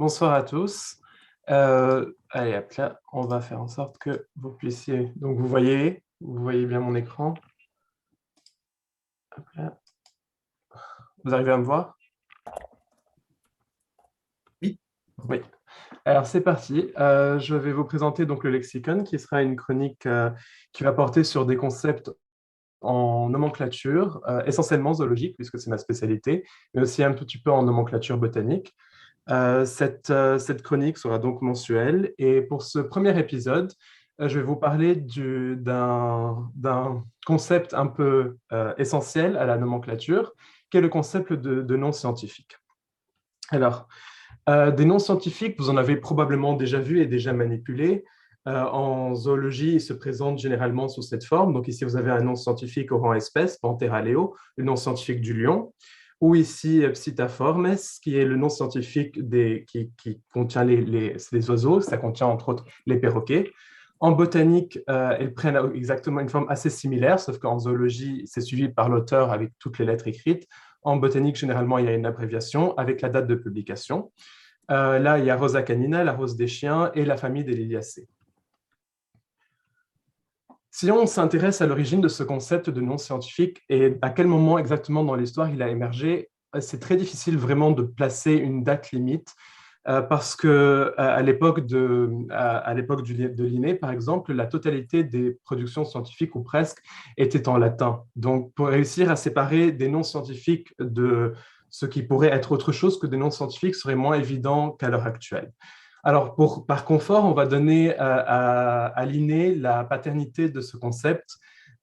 Bonsoir à tous. Allez, hop là, on va faire en sorte que vous puissiez... Donc, vous voyez bien mon écran. Hop là. Vous arrivez à me voir? Oui. Oui. Alors, c'est parti. Je vais vous présenter donc le lexicon, qui sera une chronique qui va porter sur des concepts en nomenclature, essentiellement zoologique, puisque c'est ma spécialité, mais aussi un petit peu en nomenclature botanique. Cette chronique sera donc mensuelle et pour ce premier épisode, je vais vous parler d'un concept un peu essentiel à la nomenclature, qui est le concept de nom scientifique. Alors, des noms scientifiques, vous en avez probablement déjà vu et déjà manipulé. En zoologie, ils se présentent généralement sous cette forme. Donc ici, vous avez un nom scientifique au rang espèce, Panthera leo, le nom scientifique du lion. Ou ici, Psittaformes, qui est le nom scientifique qui contient les oiseaux. Ça contient entre autres les perroquets. En botanique, elles prennent exactement une forme assez similaire, sauf qu'en zoologie, c'est suivi par l'auteur avec toutes les lettres écrites. En botanique, généralement, il y a une abréviation avec la date de publication. Là, il y a Rosa canina, la rose des chiens et la famille des Liliacées. Si on s'intéresse à l'origine de ce concept de nom scientifique et à quel moment exactement dans l'histoire il a émergé, c'est très difficile vraiment de placer une date limite parce que à l'époque de Linné, par exemple, la totalité des productions scientifiques ou presque étaient en latin. Donc, pour réussir à séparer des noms scientifiques de ce qui pourrait être autre chose que des noms scientifiques serait moins évident qu'à l'heure actuelle. Alors, par confort, on va donner à Linné la paternité de ce concept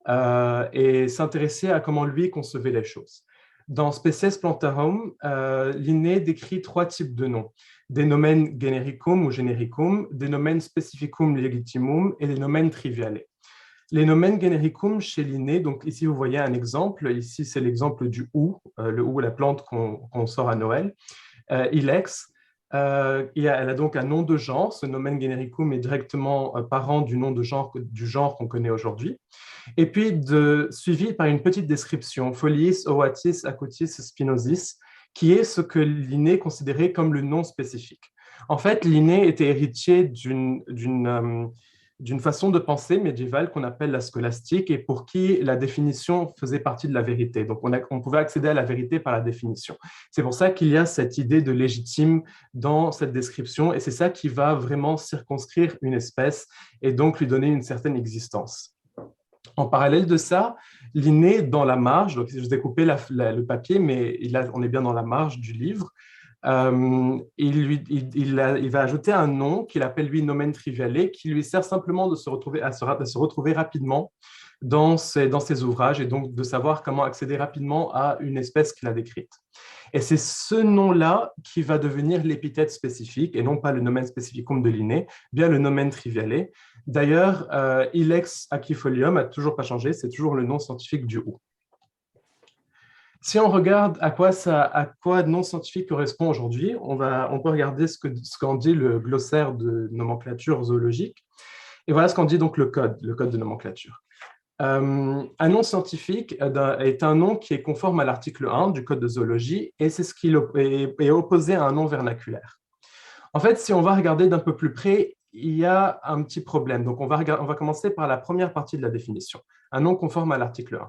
et s'intéresser à comment lui concevait les choses. Dans Species Plantarum, Linné décrit trois types de noms: des nomen genericum ou genericum, des nomen specificum legitimum et des nomen triviale. Les nomen genericum chez Linné, donc ici vous voyez un exemple, ici c'est l'exemple du hou, le hou, la plante qu'on sort à Noël. Ilex, elle a donc un nom de genre. Ce nomen genericum est directement parent du nom de genre, du genre qu'on connaît aujourd'hui. Et puis suivi par une petite description, Foliis, Oatis, Acutis, Spinosis, qui est ce que Linné considérait comme le nom spécifique. En fait, Linné était héritier d'une façon de penser médiévale qu'on appelle la scolastique et pour qui la définition faisait partie de la vérité. Donc, on pouvait accéder à la vérité par la définition. C'est pour ça qu'il y a cette idée de légitime dans cette description et c'est ça qui va vraiment circonscrire une espèce et donc lui donner une certaine existence. En parallèle de ça, Linné, dans la marge, donc je vous ai coupé le papier, mais on est bien dans la marge du livre, il va ajouter un nom qu'il appelle lui nomen triviale, qui lui sert simplement de se retrouver rapidement dans ses ouvrages et donc de savoir comment accéder rapidement à une espèce qu'il a décrite. Et c'est ce nom-là qui va devenir l'épithète spécifique et non pas le nomen specificum de Linné, bien le nomen triviale. D'ailleurs, Ilex aquifolium n'a toujours pas changé, c'est toujours le nom scientifique du hou. Si on regarde à quoi nom scientifique correspond aujourd'hui, on peut regarder ce qu'en dit le glossaire de nomenclature zoologique. Et voilà ce qu'en dit donc le code de nomenclature. Un nom scientifique est un nom qui est conforme à l'article 1 du Code de zoologie et c'est ce qui est opposé à un nom vernaculaire. En fait, si on va regarder d'un peu plus près, il y a un petit problème. Donc, on va commencer par la première partie de la définition, un nom conforme à l'article 1.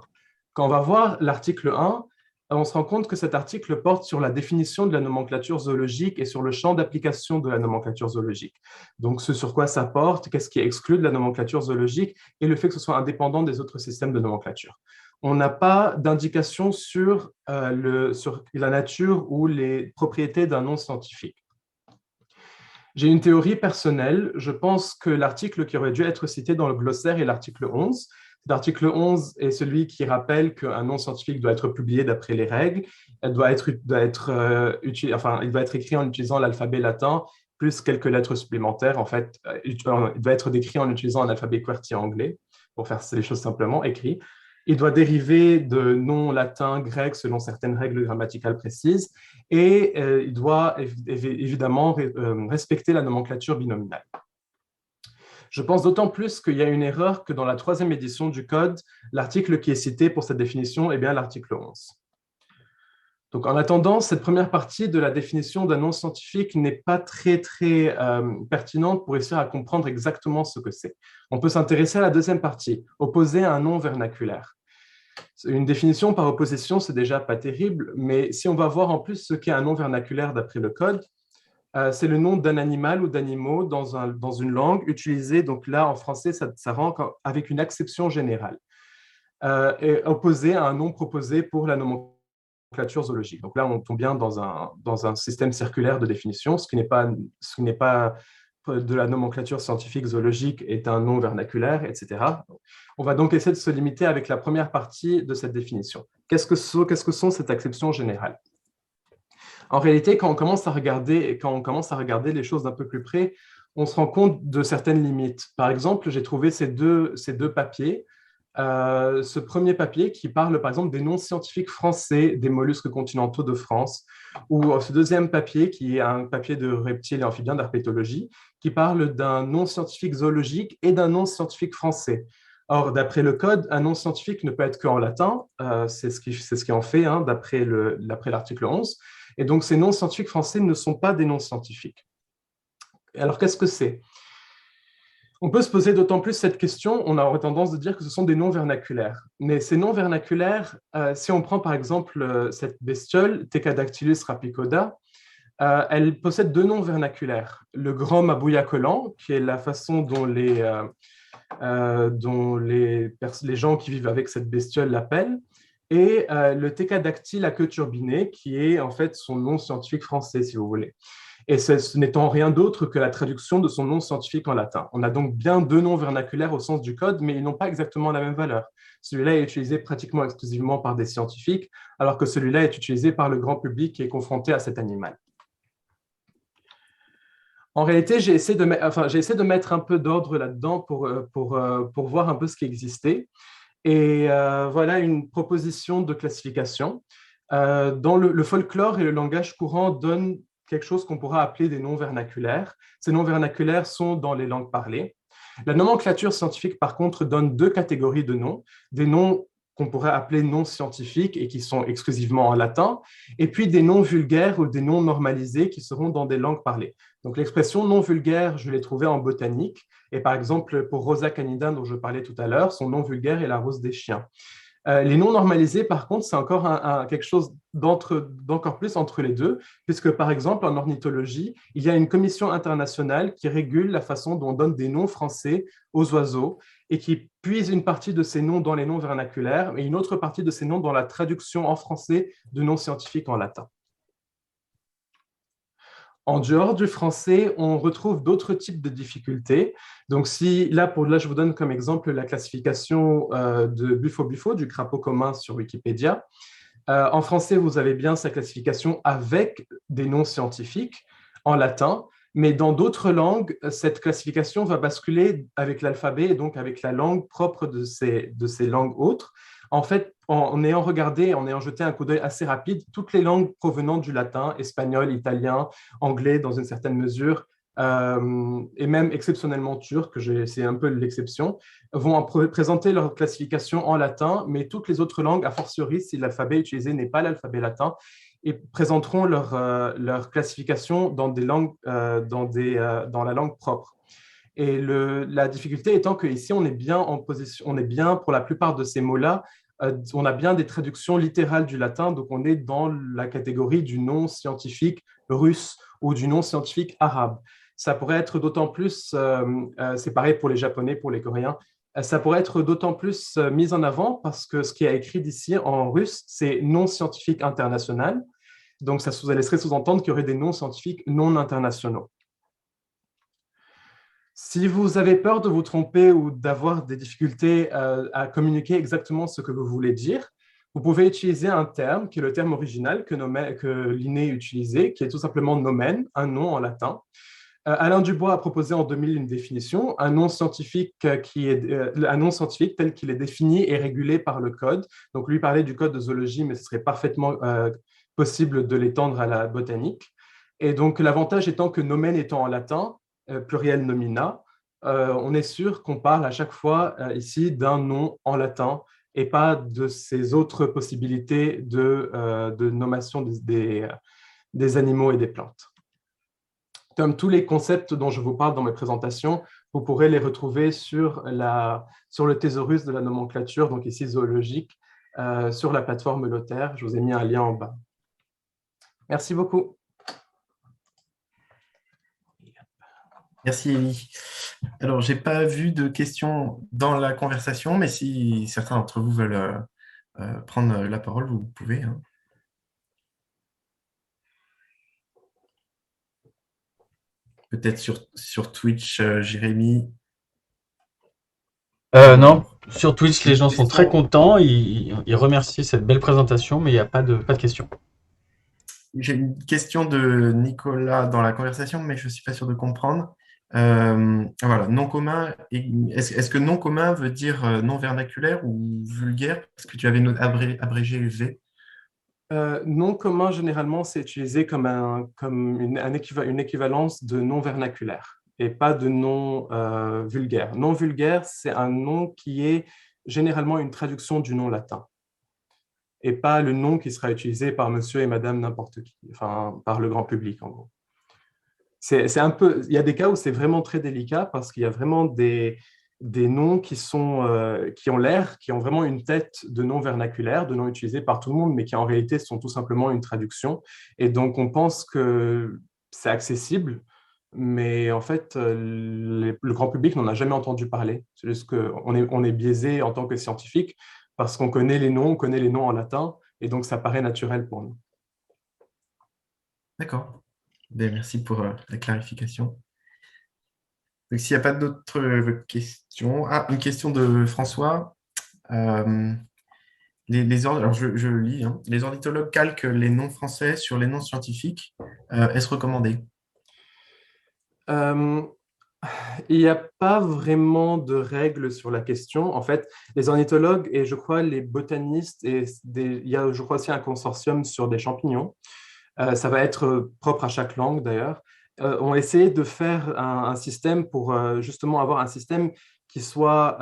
Quand on va voir l'article 1, on se rend compte que cet article porte sur la définition de la nomenclature zoologique et sur le champ d'application de la nomenclature zoologique. Donc, ce sur quoi ça porte, qu'est-ce qui est exclu de la nomenclature zoologique et le fait que ce soit indépendant des autres systèmes de nomenclature. On n'a pas d'indication sur la nature ou les propriétés d'un nom scientifique. J'ai une théorie personnelle. Je pense que l'article qui aurait dû être cité dans le glossaire est l'article 11. L'article 11 est celui qui rappelle qu'un nom scientifique doit être publié d'après les règles. Il doit être écrit en utilisant l'alphabet latin plus quelques lettres supplémentaires. En fait, il doit être décrit en utilisant un alphabet QWERTY anglais, pour faire les choses simplement, écrit. Il doit dériver de noms latins, grecs, selon certaines règles grammaticales précises, et il doit évidemment respecter la nomenclature binominale. Je pense d'autant plus qu'il y a une erreur que dans la troisième édition du Code, l'article qui est cité pour cette définition est bien l'article 11. Donc, en attendant, cette première partie de la définition d'un nom scientifique n'est pas très pertinente pour réussir à comprendre exactement ce que c'est. On peut s'intéresser à la deuxième partie, opposé à un nom vernaculaire. Une définition par opposition, c'est déjà pas terrible, mais si on va voir en plus ce qu'est un nom vernaculaire d'après le code, c'est le nom d'un animal ou d'animaux dans une langue utilisée, donc là en français, ça rend avec une acception générale, et opposé à un nom proposé pour la nomenclature zoologique. Donc là, on tombe bien dans un système circulaire de définition, ce qui n'est pas de la nomenclature scientifique zoologique est un nom vernaculaire, etc. On va donc essayer de se limiter avec la première partie de cette définition. Qu'est-ce que sont cette acception générale? En réalité, quand on commence à regarder les choses d'un peu plus près, on se rend compte de certaines limites. Par exemple, j'ai trouvé ces deux papiers. Ce premier papier qui parle, par exemple, des noms scientifiques français des mollusques continentaux de France, ou ce deuxième papier qui est un papier de reptiles et amphibiens d'herpétologie, qui parle d'un nom scientifique zoologique et d'un nom scientifique français. Or, d'après le code, un nom scientifique ne peut être qu'en latin, c'est ce qui en fait, hein, d'après l'article 11. Et donc, ces noms scientifiques français ne sont pas des noms scientifiques. Alors, qu'est-ce que c'est? On peut se poser d'autant plus cette question, on aurait tendance de dire que ce sont des noms vernaculaires. Mais ces noms vernaculaires, si on prend par exemple cette bestiole, Thecadactylus rapicoda, elle possède deux noms vernaculaires. Le grand mabouillacolant, qui est la façon dont les gens qui vivent avec cette bestiole l'appellent, et le Thecadactyle à queue turbinée, qui est en fait son nom scientifique français, si vous voulez. Et ce n'étant rien d'autre que la traduction de son nom scientifique en latin. On a donc bien deux noms vernaculaires au sens du code, mais ils n'ont pas exactement la même valeur. Celui-là est utilisé pratiquement exclusivement par des scientifiques, alors que celui-là est utilisé par le grand public qui est confronté à cet animal. En réalité, j'ai essayé de mettre un peu d'ordre là-dedans pour voir un peu ce qui existait. Et voilà une proposition de classification. Dans le folklore et le langage courant donnent quelque chose qu'on pourra appeler des noms vernaculaires. Ces noms vernaculaires sont dans les langues parlées. La nomenclature scientifique, par contre, donne deux catégories de noms. Des noms qu'on pourrait appeler noms scientifiques et qui sont exclusivement en latin, et puis des noms vulgaires ou des noms normalisés qui seront dans des langues parlées. Donc l'expression non vulgaire, je l'ai trouvée en botanique, et par exemple pour Rosa canida dont je parlais tout à l'heure, son nom vulgaire est la rose des chiens. Les noms normalisés, par contre, c'est encore quelque chose d'encore plus entre les deux, puisque, par exemple, en ornithologie, il y a une commission internationale qui régule la façon dont on donne des noms français aux oiseaux et qui puise une partie de ces noms dans les noms vernaculaires et une autre partie de ces noms dans la traduction en français de noms scientifiques en latin. En dehors du français, on retrouve d'autres types de difficultés. Donc, là, je vous donne comme exemple la classification de Buffo du crapaud commun sur Wikipédia. En français, vous avez bien sa classification avec des noms scientifiques en latin, mais dans d'autres langues, cette classification va basculer avec l'alphabet et donc avec la langue propre de ces langues autres. En fait, en ayant jeté un coup d'œil assez rapide, toutes les langues provenant du latin, espagnol, italien, anglais dans une certaine mesure, et même exceptionnellement turc, c'est un peu l'exception, vont présenter leur classification en latin, mais toutes les autres langues, a fortiori, si l'alphabet utilisé n'est pas l'alphabet latin, et présenteront leur classification dans des langues, dans la langue propre. Et la difficulté étant qu'ici, on est bien pour la plupart de ces mots-là, on a bien des traductions littérales du latin, donc on est dans la catégorie du nom scientifique russe ou du nom scientifique arabe. Ça pourrait être d'autant plus, c'est pareil pour les Japonais, pour les Coréens, ça pourrait être d'autant plus mis en avant parce que ce qui est écrit d'ici en russe, c'est nom scientifique international. Donc, ça laisserait sous-entendre qu'il y aurait des noms scientifiques non internationaux. Si vous avez peur de vous tromper ou d'avoir des difficultés à communiquer exactement ce que vous voulez dire, vous pouvez utiliser un terme qui est le terme original que Linné utilisait, qui est tout simplement nomen, un nom en latin. Alain Dubois a proposé en 2000 une définition, un nom scientifique tel qu'il est défini et régulé par le code. Donc, lui parlait du code de zoologie, mais ce serait parfaitement possible de l'étendre à la botanique. Et donc, l'avantage étant que nomen étant en latin, pluriel nomina, on est sûr qu'on parle à chaque fois ici d'un nom en latin et pas de ces autres possibilités de nommation des animaux et des plantes. Comme tous les concepts dont je vous parle dans mes présentations, vous pourrez les retrouver sur le thésaurus de la nomenclature, donc ici zoologique, sur la plateforme Lothaire. Je vous ai mis un lien en bas. Merci beaucoup. Merci, Élie. Alors, je n'ai pas vu de questions dans la conversation, mais si certains d'entre vous veulent prendre la parole, vous pouvez. Hein. Peut-être sur Twitch, Jérémy. Non, sur Twitch, les gens sont très contents. Ils remercient cette belle présentation, mais il n'y a pas de questions. J'ai une question de Nicolas dans la conversation, mais je ne suis pas sûr de comprendre. Voilà, non commun. Est-ce que non commun veut dire non vernaculaire ou vulgaire? Parce que tu avais abrégé V. Non commun, généralement, c'est utilisé comme une équivalence de non vernaculaire et pas de non vulgaire. Non vulgaire, c'est un nom qui est généralement une traduction du nom latin et pas le nom qui sera utilisé par monsieur et madame n'importe qui, enfin, par le grand public, en gros. C'est un peu, il y a des cas où c'est vraiment très délicat parce qu'il y a vraiment des noms qui ont l'air, qui ont vraiment une tête de nom vernaculaire, de nom utilisé par tout le monde, mais qui en réalité sont tout simplement une traduction. Et donc, on pense que c'est accessible, mais en fait, le grand public n'en a jamais entendu parler. C'est juste qu'on est biaisé en tant que scientifique parce qu'on connaît les noms, on connaît les noms en latin, et donc ça paraît naturel pour nous. D'accord. Ben, merci pour la clarification. Donc, s'il n'y a pas d'autres questions. Ah, une question de François. Alors je lis. Hein. Les ornithologues calquent les noms français sur les noms scientifiques. Est-ce recommandé? Il n'y a pas vraiment de règles sur la question. En fait, les ornithologues et je crois les botanistes, il y a je crois aussi un consortium sur des champignons, ça va être propre à chaque langue d'ailleurs, ont essayé de faire un système pour justement avoir un système qui soit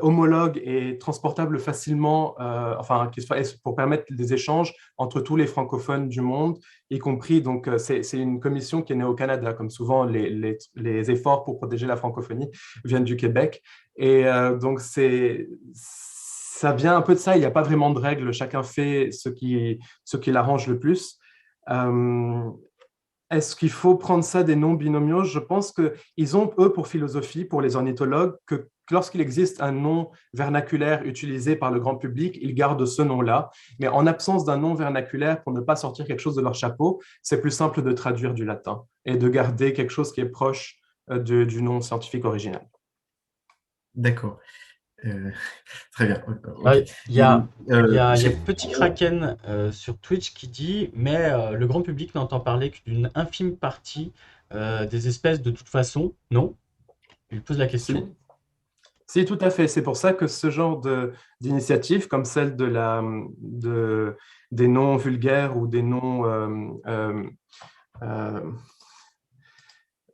homologue et transportable facilement, enfin, qui soit pour permettre des échanges entre tous les francophones du monde, y compris, donc c'est une commission qui est née au Canada, comme souvent les efforts pour protéger la francophonie viennent du Québec. Et donc, ça vient un peu de ça, il n'y a pas vraiment de règles, chacun fait ce qui l'arrange le plus. Est-ce qu'il faut prendre ça des noms binomiaux? Je pense qu'ils ont, eux, pour philosophie, pour les ornithologues, que lorsqu'il existe un nom vernaculaire utilisé par le grand public, ils gardent ce nom-là. Mais en absence d'un nom vernaculaire, pour ne pas sortir quelque chose de leur chapeau, c'est plus simple de traduire du latin et de garder quelque chose qui est proche du nom scientifique original. D'accord. Très bien. Okay. Il y a j'ai... Petit Kraken sur Twitch qui dit « Mais le grand public n'entend parler que d'une infime partie des espèces de toute façon, non ?» Il pose la question. Si, tout à fait. C'est pour ça que ce genre d'initiative, comme celle des noms vulgaires ou des noms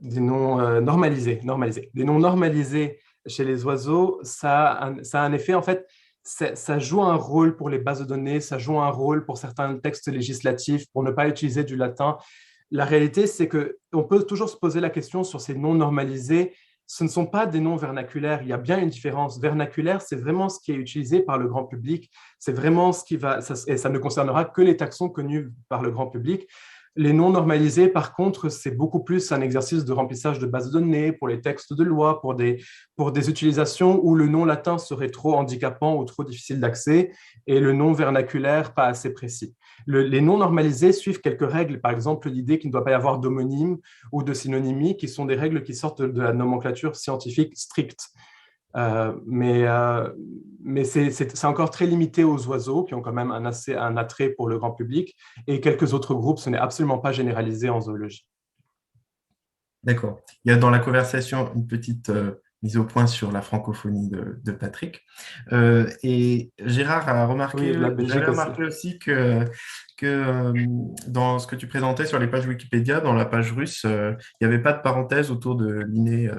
normalisés, des noms normalisés chez les oiseaux, ça a un effet, en fait, ça joue un rôle pour les bases de données, ça joue un rôle pour certains textes législatifs, pour ne pas utiliser du latin. La réalité, c'est qu'on peut toujours se poser la question sur ces noms normalisés. Ce ne sont pas des noms vernaculaires, il y a bien une différence. Vernaculaire, c'est vraiment ce qui est utilisé par le grand public, c'est vraiment ce qui va, et ça ne concernera que les taxons connus par le grand public. Les noms normalisés, par contre, c'est beaucoup plus un exercice de remplissage de bases de données pour les textes de loi, pour des utilisations où le nom latin serait trop handicapant ou trop difficile d'accès et le nom vernaculaire pas assez précis. Les noms normalisés suivent quelques règles, par exemple l'idée qu'il ne doit pas y avoir d'homonyme ou de synonymie, qui sont des règles qui sortent de la nomenclature scientifique stricte. Mais c'est encore très limité aux oiseaux qui ont quand même un attrait pour le grand public et quelques autres groupes, ce n'est absolument pas généralisé en zoologie. D'accord. Il y a dans la conversation une petite mise au point sur la francophonie de Patrick. Et Gérard a remarqué, j'avais remarqué aussi que dans ce que tu présentais sur les pages Wikipédia, dans la page russe, il n'y avait pas de parenthèse autour de l'inné.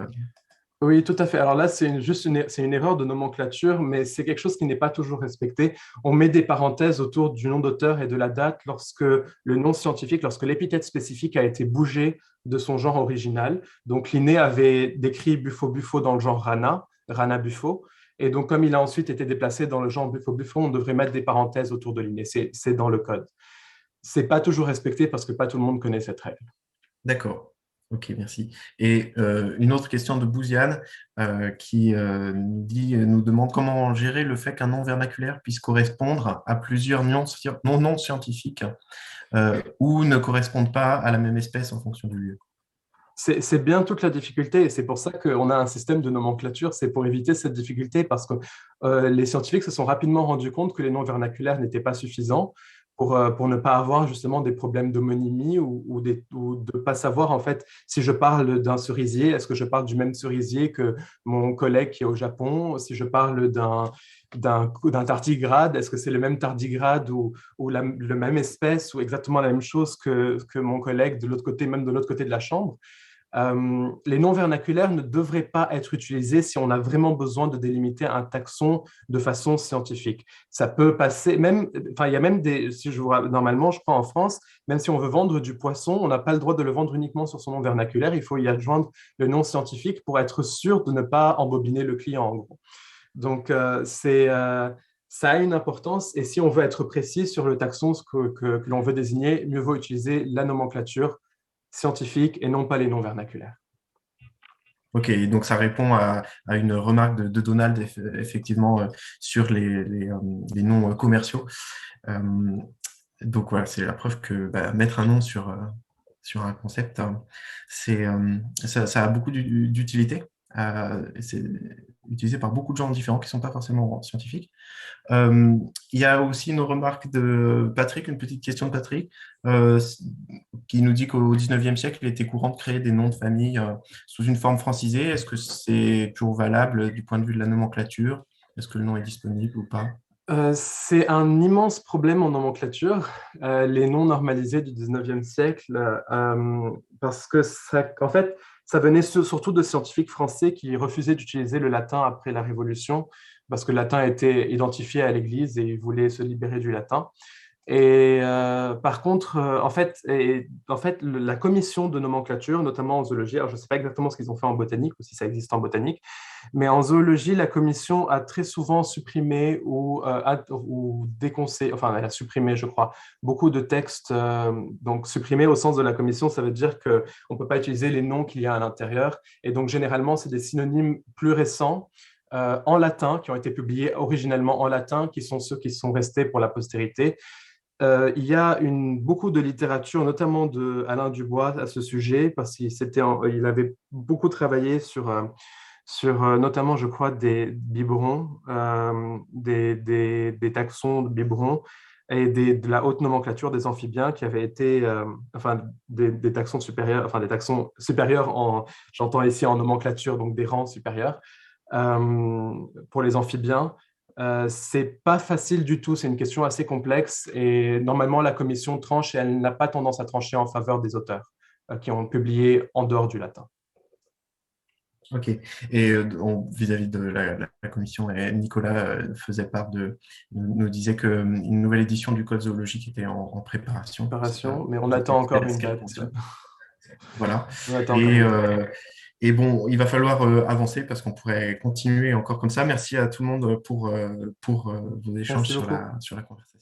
Oui, tout à fait. Alors là, c'est une erreur de nomenclature, mais c'est quelque chose qui n'est pas toujours respecté. On met des parenthèses autour du nom d'auteur et de la date lorsque le nom scientifique, lorsque l'épithète spécifique a été bougée de son genre original. Donc, Linné avait décrit Bufo-Bufo dans le genre Rana, Rana-Bufo. Et donc, comme il a ensuite été déplacé dans le genre Bufo-Bufo, on devrait mettre des parenthèses autour de Linné. C'est dans le code. C'est pas toujours respecté parce que pas tout le monde connaît cette règle. D'accord. Ok, merci. Et une autre question de Bouziane qui nous demande comment gérer le fait qu'un nom vernaculaire puisse correspondre à plusieurs noms scientifiques ou ne correspondent pas à la même espèce en fonction du lieu. C'est bien toute la difficulté et c'est pour ça qu'on a un système de nomenclature, c'est pour éviter cette difficulté parce que les scientifiques se sont rapidement rendus compte que les noms vernaculaires n'étaient pas suffisants pour ne pas avoir justement des problèmes d'homonymie ou de ne pas savoir en fait si je parle d'un cerisier, est-ce que je parle du même cerisier que mon collègue qui est au Japon, si je parle d'un tardigrade, est-ce que c'est le même tardigrade ou la même espèce ou exactement la même chose que mon collègue de l'autre côté, même de l'autre côté de la chambre. Les noms vernaculaires ne devraient pas être utilisés si on a vraiment besoin de délimiter un taxon de façon scientifique. Ça peut passer, même, enfin, il y a même des, normalement, je crois en France, même si on veut vendre du poisson, on n'a pas le droit de le vendre uniquement sur son nom vernaculaire, il faut y adjoindre le nom scientifique pour être sûr de ne pas embobiner le client, en gros. Donc, ça a une importance et si on veut être précis sur le taxon que l'on veut désigner, mieux vaut utiliser la nomenclature scientifiques et non pas les noms vernaculaires. Ok, donc ça répond à une remarque de Donald, effectivement, sur les noms commerciaux. Donc voilà, c'est la preuve que mettre un nom sur un concept, ça a beaucoup d'utilité. C'est utilisé par beaucoup de gens différents qui ne sont pas forcément scientifiques. Il y a aussi une remarque de Patrick, une petite question de Patrick, qui nous dit qu'au 19e siècle, il était courant de créer des noms de famille sous une forme francisée. Est-ce que c'est toujours valable du point de vue de la nomenclature? Est-ce que le nom est disponible ou pas? C'est un immense problème en nomenclature, les noms normalisés du 19e siècle, parce que en fait, ça venait surtout de scientifiques français qui refusaient d'utiliser le latin après la Révolution, parce que le latin était identifié à l'Église et ils voulaient se libérer du latin. Et par contre, en fait, la commission de nomenclature, notamment en zoologie, alors je ne sais pas exactement ce qu'ils ont fait en botanique ou si ça existe en botanique, mais en zoologie, la commission a très souvent supprimé ou déconseillé, enfin, elle a supprimé, je crois, beaucoup de textes. Donc, supprimé au sens de la commission, ça veut dire qu'on ne peut pas utiliser les noms qu'il y a à l'intérieur. Et donc, généralement, c'est des synonymes plus récents. En latin, qui ont été publiés originellement en latin, qui sont ceux qui sont restés pour la postérité. Il y a beaucoup de littérature, notamment de Alain Dubois à ce sujet, parce qu'il avait beaucoup travaillé sur notamment, je crois, des biberons, des taxons de biberons et de la haute nomenclature des amphibiens qui avaient été, enfin, des taxons supérieurs, enfin, des taxons supérieurs, j'entends ici en nomenclature, donc des rangs supérieurs pour les amphibiens. C'est pas facile du tout, c'est une question assez complexe et normalement la commission tranche et elle n'a pas tendance à trancher en faveur des auteurs qui ont publié en dehors du latin. Ok. Et vis-à-vis de la commission, Nicolas nous disait qu'une nouvelle édition du Code zoologique était en préparation. Mais on attend encore une date. Voilà. Et bon, il va falloir avancer parce qu'on pourrait continuer encore comme ça. Merci à tout le monde pour vos échanges sur la conversation.